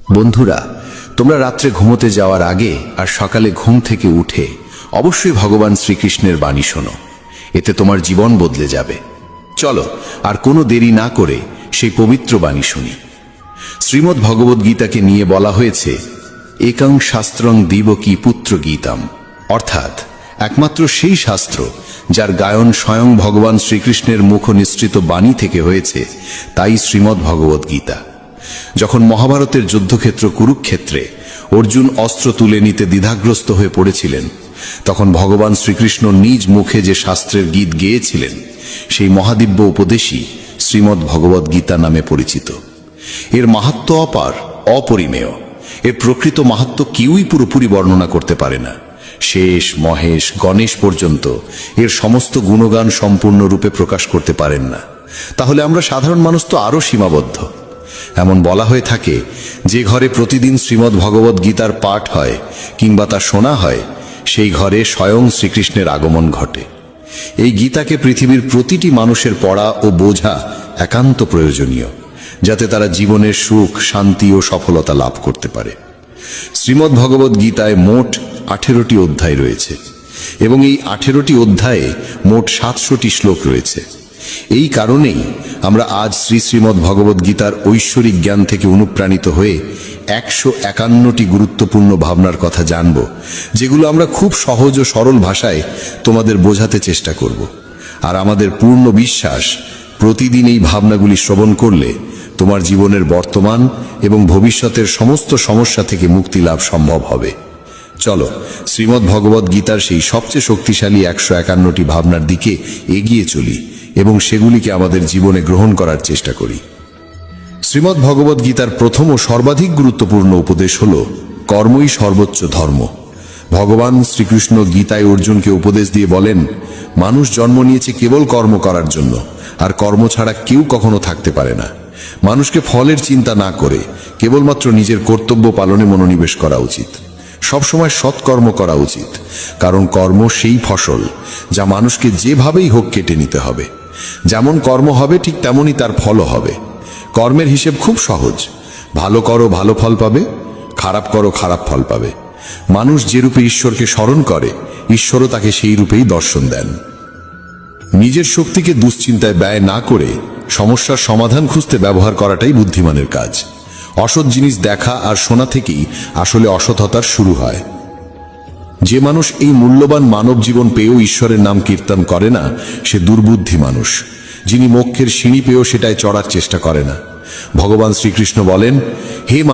বন্ধুরা, তোমরা রাত্রে ঘুমোতে যাওয়ার আগে আর সকালে ঘুম থেকে উঠে অবশ্যই ভগবান শ্রীকৃষ্ণের বাণী শোনো। এতে তোমার জীবন বদলে যাবে। চলো আর কোনো দেরি না করে সেই পবিত্র বাণী শুনি। শ্রীমদ্ ভগবদ গীতাকে নিয়ে বলা হয়েছে একং শাস্ত্রং দিবকী পুত্র গীতাম, অর্থাৎ একমাত্র সেই শাস্ত্র যার গায়ন স্বয়ং ভগবান শ্রীকৃষ্ণের মুখ নিঃসৃত বাণী থেকে হয়েছে, তাই শ্রীমদ্ ভগবদ গীতা। যখন মহাভারতের যুদ্ধক্ষেত্র কুরুক্ষেত্রে অর্জুন অস্ত্র তুলে নিতে দ্বিধাগ্রস্ত হয়ে পড়েছিলেন, তখন ভগবান শ্রীকৃষ্ণ নিজ মুখে যে শাস্ত্রের গীত গেয়েছিলেন, সেই মহাদিব্য উপদেশই শ্রীমদ্ ভগবদ গীতা নামে পরিচিত। এর মাহাত্ম্য অপার, অপরিমেয়। এর প্রকৃত মাহাত্ম্য কেউই পুরোপুরি বর্ণনা করতে পারে না। শেষ, মহেশ, গণেশ পর্যন্ত এর সমস্ত গুণগান সম্পূর্ণরূপে প্রকাশ করতে পারেন না। তাহলে আমরা সাধারণ মানুষ তো আরও সীমাবদ্ধ। এমন বলা হয়ে থাকে, যে ঘরে প্রতিদিন শ্রীমদ্ ভগবদ গীতার পাঠ হয় কিংবা তা শোনা হয়, সেই ঘরে স্বয়ং শ্রীকৃষ্ণের আগমন ঘটে। এই গীতাকে পৃথিবীর প্রতিটি মানুষের পড়া ও বোঝা একান্ত প্রয়োজনীয়, যাতে তারা জীবনের সুখ, শান্তি ও সফলতা লাভ করতে পারে। শ্রীমদ্ ভগবদ গীতায় মোট 18টি অধ্যায় রয়েছে এবং এই 18টি অধ্যায়ে মোট 700টি শ্লোক রয়েছে। এই কারণেই আমরা আজ শ্রীমদ্ ভগবদ গীতার ঐশ্বরিক জ্ঞান থেকে অনুপ্রাণিত হয়ে 151টি গুরুত্বপূর্ণ ভাবনার কথা জানব, যেগুলো আমরা খুব সহজ ও সরল ভাষায় তোমাদের বোঝাতে চেষ্টা করব। আর আমাদের পূর্ণ বিশ্বাস, প্রতিদিন এই ভাবনাগুলি শ্রবণ করলে তোমার জীবনের বর্তমান এবং ভবিষ্যতের সমস্ত সমস্যা থেকে মুক্তি লাভ সম্ভব হবে। চলো শ্রীমদ্ ভগবদ গীতার সেই সবচেয়ে শক্তিশালী 151টি ভাবনার দিকে এগিয়ে চলি এবং সেগুলিকে আমাদের জীবনে গ্রহণ করার চেষ্টা করি। শ্রীমদ্ ভগবদ গীতার প্রথম ও সর্বাধিক গুরুত্বপূর্ণ উপদেশ হল কর্মই সর্বোচ্চ ধর্ম। ভগবান শ্রীকৃষ্ণ গীতায় অর্জুনকে উপদেশ দিয়ে বলেন, মানুষ জন্ম নিয়েছে কেবল কর্ম করার জন্য, আর কর্ম ছাড়া কেউ কখনো থাকতে পারে না। মানুষকে ফলের চিন্তা না করে কেবলমাত্র নিজের কর্তব্য পালনে মনোনিবেশ করা উচিত। সবসময় সৎকর্ম করা উচিত, কারণ কর্ম সেই ফসল যা মানুষকে যেভাবেই হোক কেটে নিতে হবে। যেমন কর্ম হবে ঠিক তেমনই তার ফলও হবে। কর্মের হিসেব খুব সহজ। ভালো করো, ভালো ফল পাবে; খারাপ করো, খারাপ ফল পাবে। মানুষ যে রূপে ঈশ্বরকে স্মরণ করে, ঈশ্বরও তাকে সেই রূপেই দর্শন দেন। নিজের শক্তিকে দুশ্চিন্তায় ব্যয় না করে সমস্যার সমাধান খুঁজতে ব্যবহার করাটাই বুদ্ধিমানের কাজ। অসৎ জিনিস দেখা আর শোনা থেকেই আসলে অসৎতার শুরু হয়। যে মানুষ এই মূল্যবান মানব জীবন পেয়েও ঈশ্বরের নাম কীর্তন করে না, সে দুর্বুদ্ধি মানুষ, যিনি মোক্ষের সিঁড়ি পেয়েও সেটায় চড়ার চেষ্টা করে না। ভগবান শ্রীকৃষ্ণ বলেন, হে